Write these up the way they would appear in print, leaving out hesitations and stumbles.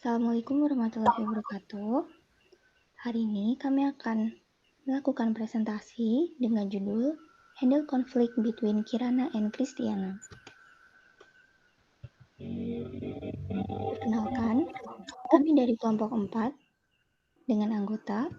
Assalamualaikum warahmatullahi wabarakatuh. Hari ini kami akan melakukan presentasi dengan judul Handle Conflict Between Kirana and Christiana. Perkenalkan, kami dari kelompok 4 dengan anggota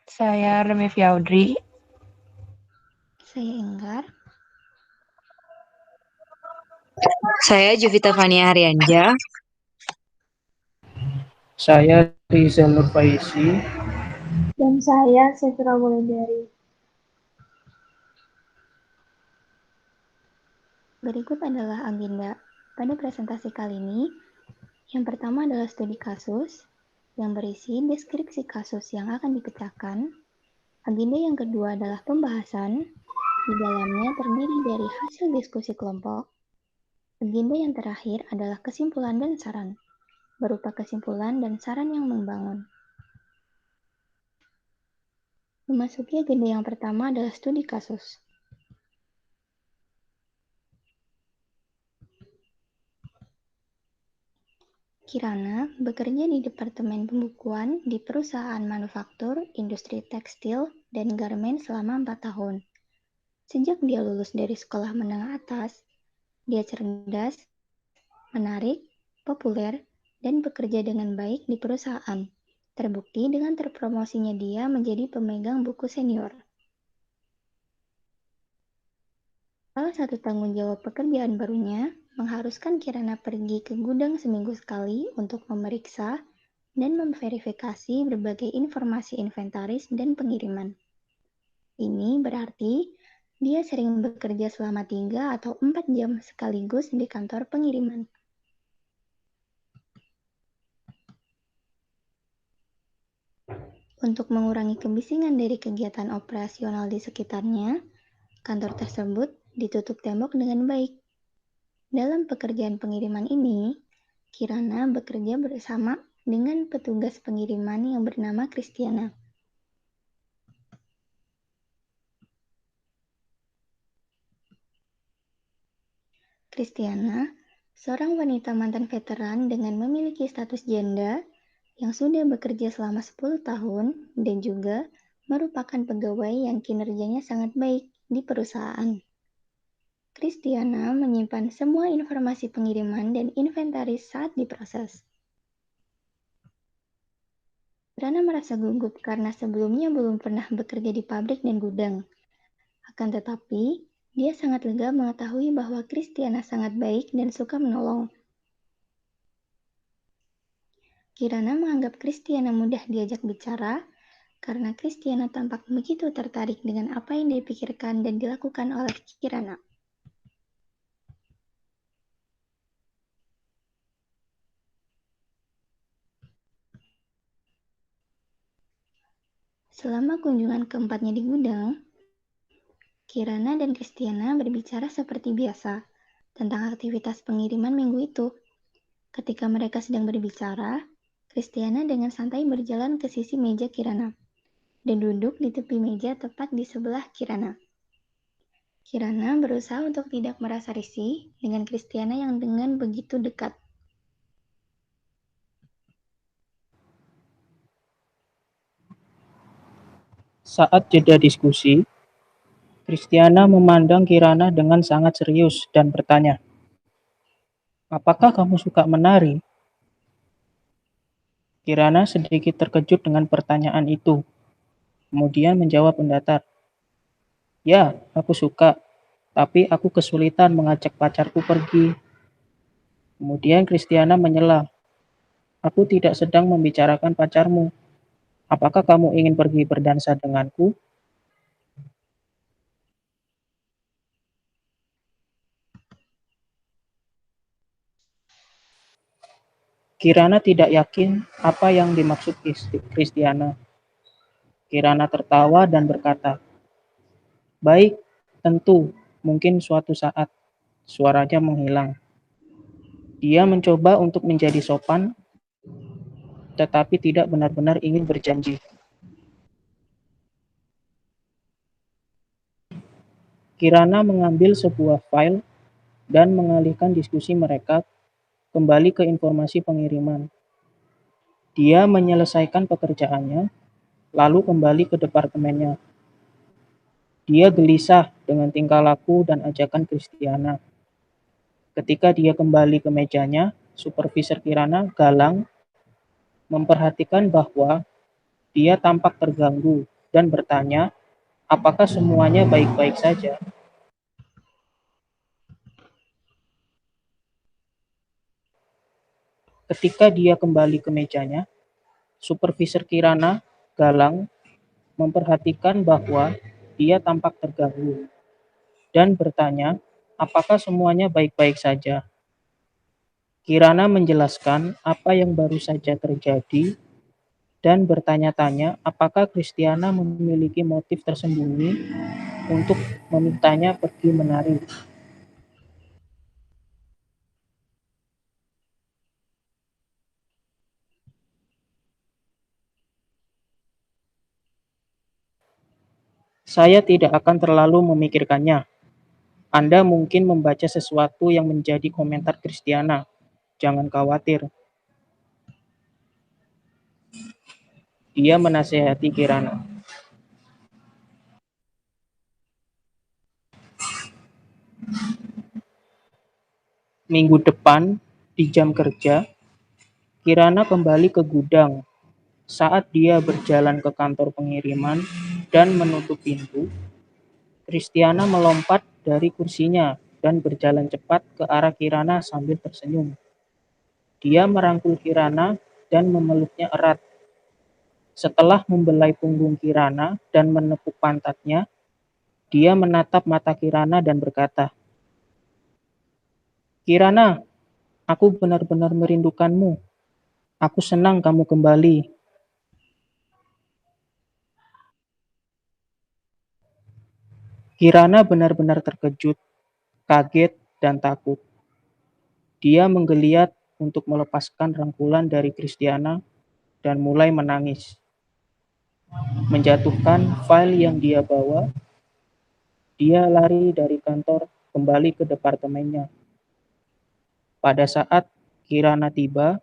Saya Remi Fiaudri. saya Enggar, Saya Jovita Fania Haryanja. Saya Rizal Nurfaisi. dan saya Sefira Wulandari. Berikut adalah agenda pada presentasi kali ini. Yang pertama adalah studi kasus yang berisi deskripsi kasus yang akan dipecahkan. Agenda yang kedua adalah pembahasan. Di dalamnya terdiri dari hasil diskusi kelompok. Agenda yang terakhir adalah kesimpulan dan saran, berupa kesimpulan dan saran yang membangun. Memasuki agenda yang pertama adalah studi kasus. Kirana bekerja di Departemen Pembukuan di perusahaan manufaktur, industri tekstil, dan garmen selama 4 tahun. Sejak dia lulus dari sekolah menengah atas, dia cerdas, menarik, populer, dan bekerja dengan baik di perusahaan. Terbukti dengan terpromosinya dia menjadi pemegang buku senior. Salah satu tanggung jawab pekerjaan barunya mengharuskan Kirana pergi ke gudang seminggu sekali untuk memeriksa dan memverifikasi berbagai informasi inventaris dan pengiriman. Ini berarti dia sering bekerja selama 3 atau 4 jam sekaligus di kantor pengiriman. Untuk mengurangi kebisingan dari kegiatan operasional di sekitarnya, kantor tersebut ditutup tembok dengan baik. Dalam pekerjaan pengiriman ini, Kirana bekerja bersama dengan petugas pengiriman yang bernama Christiana. Christiana, seorang wanita mantan veteran dengan memiliki status janda yang sudah bekerja selama 10 tahun dan juga merupakan pegawai yang kinerjanya sangat baik di perusahaan. Christiana menyimpan semua informasi pengiriman dan inventaris saat diproses. Kirana merasa gugup karena sebelumnya belum pernah bekerja di pabrik dan gudang. Akan tetapi, dia sangat lega mengetahui bahwa Christiana sangat baik dan suka menolong. Kirana menganggap Christiana mudah diajak bicara karena Christiana tampak begitu tertarik dengan apa yang dipikirkan dan dilakukan oleh Kirana. Selama kunjungan keempatnya di gudang, Kirana dan Christiana berbicara seperti biasa tentang aktivitas pengiriman minggu itu. Ketika mereka sedang berbicara, Christiana dengan santai berjalan ke sisi meja Kirana dan duduk di tepi meja tepat di sebelah Kirana. Kirana berusaha untuk tidak merasa risih dengan Christiana yang dengan begitu dekat. Saat jeda diskusi, Christiana memandang Kirana dengan sangat serius dan bertanya, "Apakah kamu suka menari?" Kirana sedikit terkejut dengan pertanyaan itu, kemudian menjawab mendatar, "Ya, aku suka, tapi aku kesulitan mengajak pacarku pergi." Kemudian Christiana menyela, "Aku tidak sedang membicarakan pacarmu. Apakah kamu ingin pergi berdansa denganku?" Kirana tidak yakin apa yang dimaksud Christiana. Kirana tertawa dan berkata, "Baik, tentu, mungkin suatu saat." Suaranya menghilang. Dia mencoba untuk menjadi sopan, tetapi tidak benar-benar ingin berjanji. Kirana mengambil sebuah file dan mengalihkan diskusi mereka kembali ke informasi pengiriman. Dia menyelesaikan pekerjaannya, lalu kembali ke departemennya. Dia gelisah dengan tingkah laku dan ajakan Kristiana. Ketika dia kembali ke mejanya, Supervisor Kirana Galang memperhatikan bahwa dia tampak terganggu dan bertanya, apakah semuanya baik-baik saja? Ketika dia kembali ke mejanya, Supervisor Kirana Galang memperhatikan bahwa dia tampak terganggu dan bertanya, apakah semuanya baik-baik saja? Kirana menjelaskan apa yang baru saja terjadi dan bertanya-tanya apakah Kristiana memiliki motif tersembunyi untuk memintanya pergi menari. Saya tidak akan terlalu memikirkannya. Anda mungkin membaca sesuatu yang menjadi komentar Kristiana. Jangan khawatir. Dia menasihati Kirana. Minggu depan, di jam kerja, Kirana kembali ke gudang. Saat dia berjalan ke kantor pengiriman dan menutup pintu, Kristiana melompat dari kursinya dan berjalan cepat ke arah Kirana sambil tersenyum. Dia merangkul Kirana dan memeluknya erat. Setelah membelai punggung Kirana dan menepuk pantatnya, dia menatap mata Kirana dan berkata, "Kirana, aku benar-benar merindukanmu. Aku senang kamu kembali." Kirana benar-benar terkejut, kaget, dan takut. Dia menggeliat untuk melepaskan rangkulan dari Kristiana dan mulai menangis. Menjatuhkan file yang dia bawa, dia lari dari kantor kembali ke departemennya. Pada saat Kirana tiba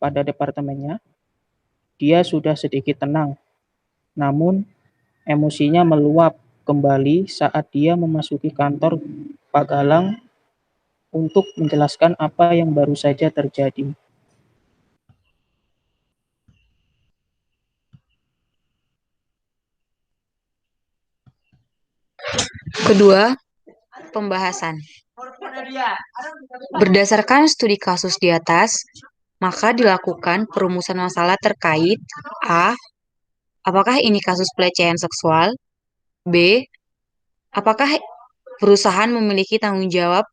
pada departemennya, dia sudah sedikit tenang. Namun, emosinya meluap kembali saat dia memasuki kantor Pak Galang untuk menjelaskan apa yang baru saja terjadi. Kedua, pembahasan. Berdasarkan studi kasus di atas, maka dilakukan perumusan masalah terkait A. Apakah ini kasus pelecehan seksual? B. Apakah perusahaan memiliki tanggung jawab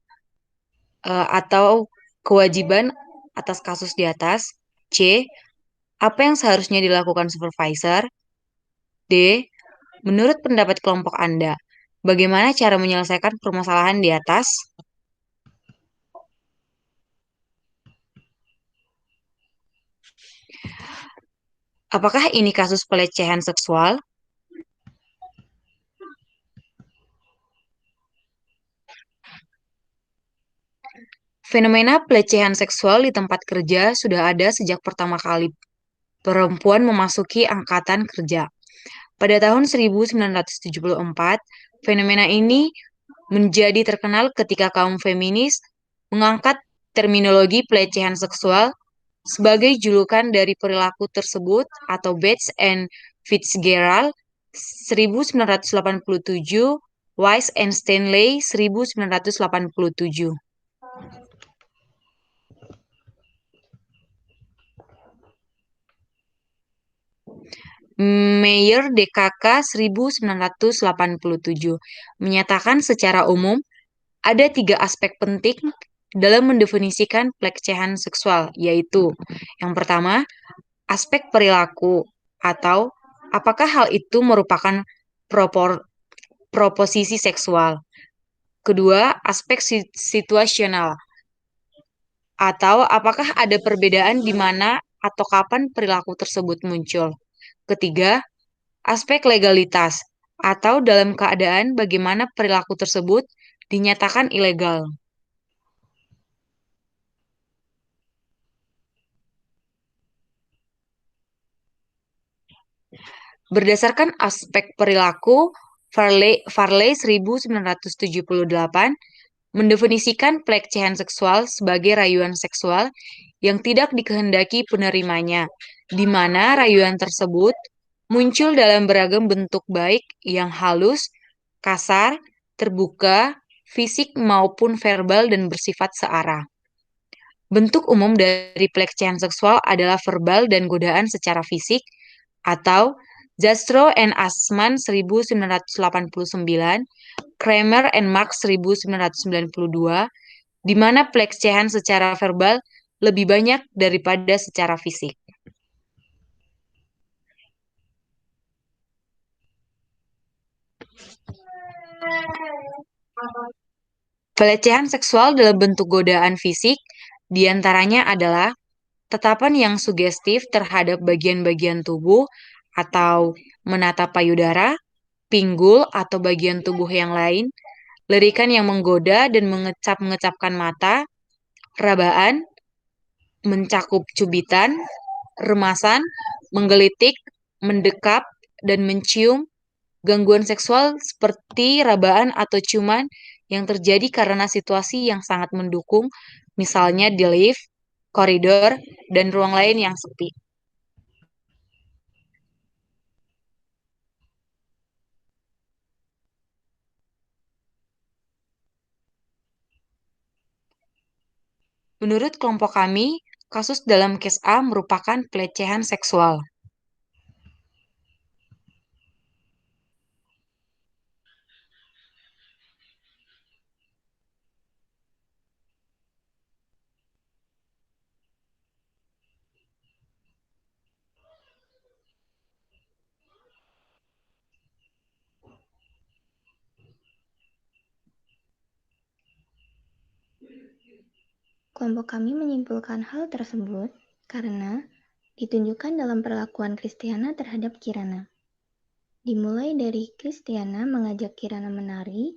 atau kewajiban atas kasus di atas? C. Apa yang seharusnya dilakukan supervisor? D. Menurut pendapat kelompok Anda, bagaimana cara menyelesaikan permasalahan di atas? Apakah ini kasus pelecehan seksual? Fenomena pelecehan seksual di tempat kerja sudah ada sejak pertama kali perempuan memasuki angkatan kerja. Pada tahun 1974, fenomena ini menjadi terkenal ketika kaum feminis mengangkat terminologi pelecehan seksual sebagai julukan dari perilaku tersebut atau Bates and Fitzgerald 1987, Wise and Stanley 1987. Mayer DKK 1987 menyatakan secara umum ada 3 aspek penting dalam mendefinisikan pelecehan seksual, yaitu yang pertama, aspek perilaku atau apakah hal itu merupakan proposisi seksual. Kedua, aspek situasional atau apakah ada perbedaan di mana atau kapan perilaku tersebut muncul. Ketiga, aspek legalitas atau dalam keadaan bagaimana perilaku tersebut dinyatakan ilegal. Berdasarkan aspek perilaku, Farley 1978 mendefinisikan pelecehan seksual sebagai rayuan seksual yang tidak dikehendaki penerimanya, di mana rayuan tersebut muncul dalam beragam bentuk baik yang halus, kasar, terbuka, fisik maupun verbal dan bersifat searah. Bentuk umum dari pelecehan seksual adalah verbal dan godaan secara fisik atau Jastrow and Assman 1989, Kramer and Marx 1992, di mana pelecehan secara verbal lebih banyak daripada secara fisik. Pelecehan seksual dalam bentuk godaan fisik diantaranya adalah tatapan yang sugestif terhadap bagian-bagian tubuh atau menatap payudara, pinggul atau bagian tubuh yang lain, lirikan yang menggoda dan mengecap-ngecapkan mata, rabaan, mencakup cubitan, remasan, menggelitik, mendekap, dan mencium, gangguan seksual seperti rabaan atau ciuman yang terjadi karena situasi yang sangat mendukung, misalnya di lift, koridor, dan ruang lain yang sepi. Menurut kelompok kami, kasus dalam kes A merupakan pelecehan seksual. Kelompok kami menyimpulkan hal tersebut karena ditunjukkan dalam perlakuan Kristiana terhadap Kirana. Dimulai dari Kristiana mengajak Kirana menari,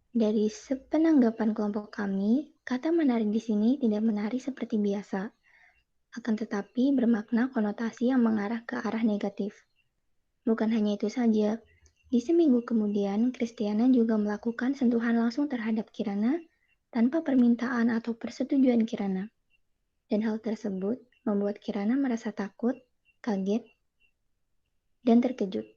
dari sepenanggapan kelompok kami, kata menari di sini tidak menari seperti biasa, akan tetapi bermakna konotasi yang mengarah ke arah negatif. Bukan hanya itu saja, di seminggu kemudian Kristiana juga melakukan sentuhan langsung terhadap Kirana tanpa permintaan atau persetujuan Kirana. Dan hal tersebut membuat Kirana merasa takut, kaget, dan terkejut.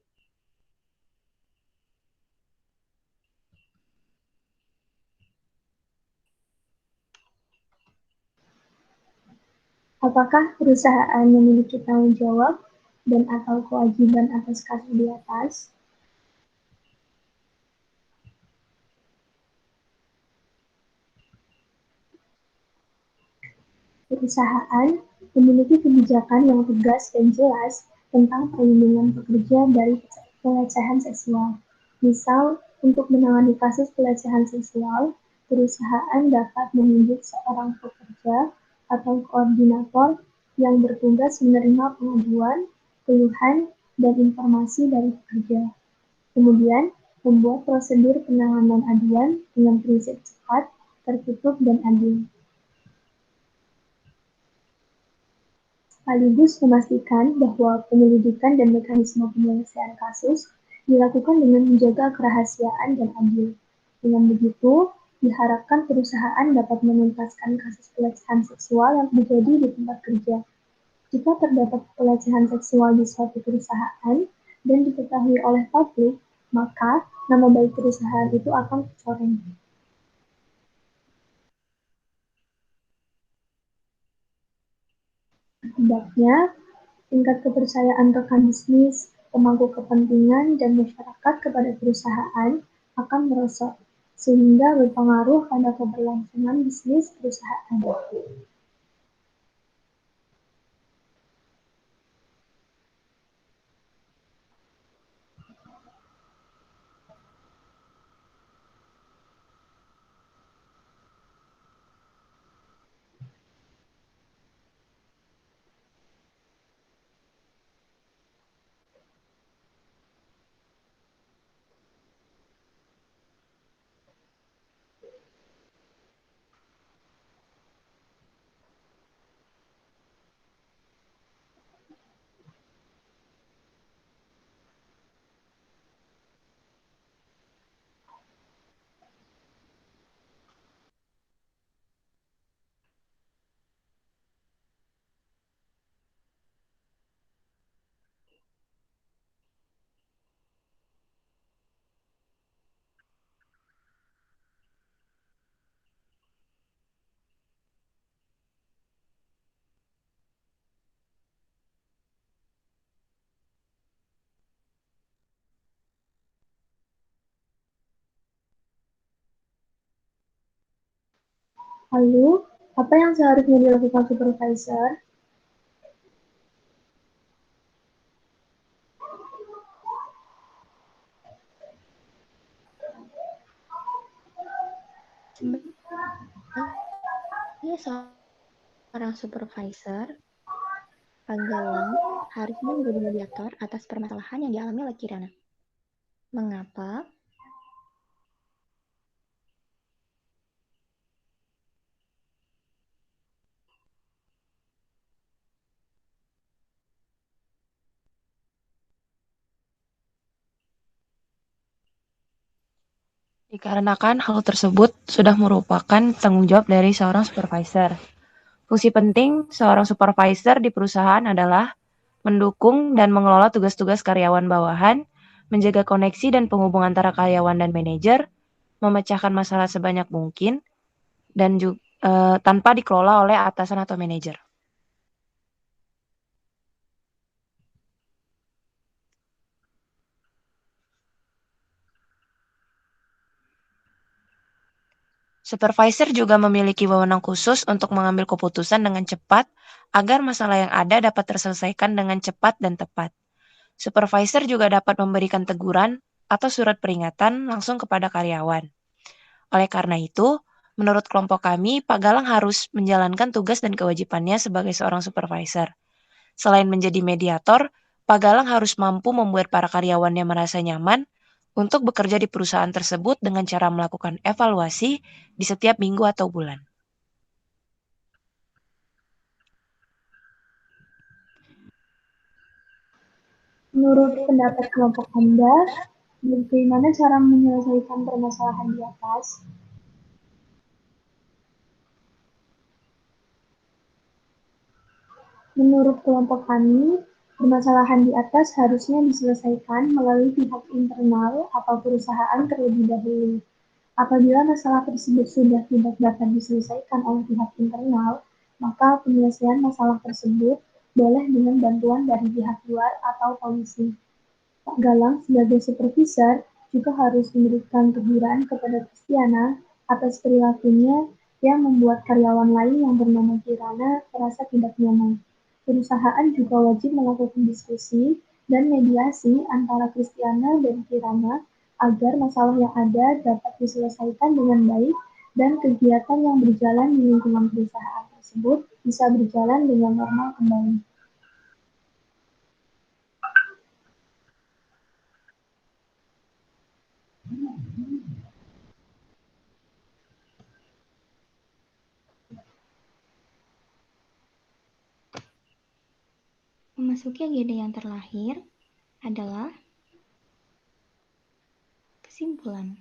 Apakah perusahaan memiliki tanggung jawab dan atau kewajiban atas kasus di atas? Perusahaan memiliki kebijakan yang tegas dan jelas tentang perlindungan pekerja dari pelecehan seksual. Misal, untuk menangani kasus pelecehan seksual, perusahaan dapat menunjuk seorang pekerja atau koordinator yang bertugas menerima pengaduan, keluhan, dan informasi dari pekerja. Kemudian, membuat prosedur penanganan aduan dengan prinsip cepat, tertutup, dan adil. Sekaligus memastikan bahwa penyelidikan dan mekanisme penyelesaian kasus dilakukan dengan menjaga kerahasiaan dan adil. Dengan begitu, diharapkan perusahaan dapat menuntaskan kasus pelecehan seksual yang terjadi di tempat kerja. Jika terdapat pelecehan seksual di suatu perusahaan dan diketahui oleh publik, maka nama baik perusahaan itu akan tercoreng. Akibatnya, tingkat kepercayaan rekan bisnis, pemangku kepentingan, dan masyarakat kepada perusahaan akan merosot, sehingga berpengaruh pada keberlangsungan bisnis perusahaan. Lalu, apa yang seharusnya dilakukan supervisor? Sebagai seorang supervisor, Pak Galang harusnya menjadi mediator atas permasalahan yang dialami oleh Kirana. Mengapa? Dikarenakan hal tersebut sudah merupakan tanggung jawab dari seorang supervisor. Fungsi penting seorang supervisor di perusahaan adalah mendukung dan mengelola tugas-tugas karyawan bawahan, menjaga koneksi dan penghubung antara karyawan dan manajer, memecahkan masalah sebanyak mungkin, dan juga tanpa dikelola oleh atasan atau manajer. Supervisor juga memiliki wewenang khusus untuk mengambil keputusan dengan cepat agar masalah yang ada dapat terselesaikan dengan cepat dan tepat. Supervisor juga dapat memberikan teguran atau surat peringatan langsung kepada karyawan. Oleh karena itu, menurut kelompok kami, Pak Galang harus menjalankan tugas dan kewajibannya sebagai seorang supervisor. Selain menjadi mediator, Pak Galang harus mampu membuat para karyawannya merasa nyaman untuk bekerja di perusahaan tersebut dengan cara melakukan evaluasi di setiap minggu atau bulan. Menurut pendapat kelompok Anda, bagaimana cara menyelesaikan permasalahan di atas? Menurut kelompok kami, permasalahan di atas harusnya diselesaikan melalui pihak internal atau perusahaan terlebih dahulu. Apabila masalah tersebut sudah tidak dapat diselesaikan oleh pihak internal, maka penyelesaian masalah tersebut boleh dengan bantuan dari pihak luar atau polisi. Pak Galang sebagai supervisor juga harus memberikan teguran kepada Kristiana atas perilakunya yang membuat karyawan lain yang bernama Kirana merasa tidak nyaman. Perusahaan juga wajib melakukan diskusi dan mediasi antara Kristiana dan Kirana agar masalah yang ada dapat diselesaikan dengan baik dan kegiatan yang berjalan di lingkungan perusahaan tersebut bisa berjalan dengan normal kembali. Memasuki agenda yang terlahir adalah kesimpulan.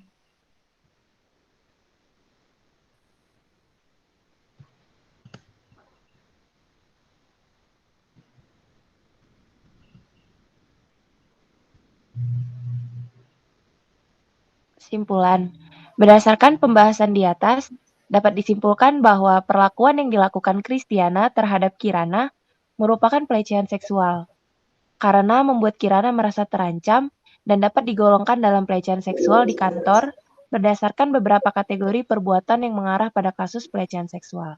Kesimpulan, berdasarkan pembahasan di atas, dapat disimpulkan bahwa perlakuan yang dilakukan Kristiana terhadap Kirana merupakan pelecehan seksual, karena membuat Kirana merasa terancam dan dapat digolongkan dalam pelecehan seksual di kantor berdasarkan beberapa kategori perbuatan yang mengarah pada kasus pelecehan seksual.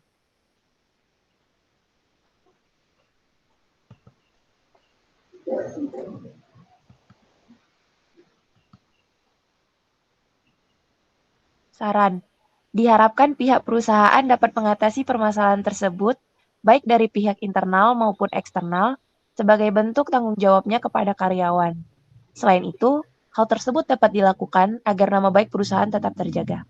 Saran, diharapkan pihak perusahaan dapat mengatasi permasalahan tersebut, baik dari pihak internal maupun eksternal, sebagai bentuk tanggung jawabnya kepada karyawan. Selain itu, hal tersebut dapat dilakukan agar nama baik perusahaan tetap terjaga.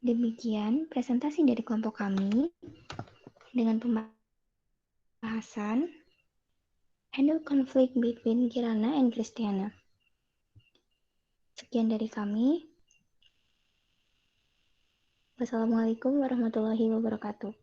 Demikian presentasi dari kelompok kami dengan pembahasan handle conflict between Kirana and Kristiana. Sekian dari kami. Wassalamualaikum warahmatullahi wabarakatuh.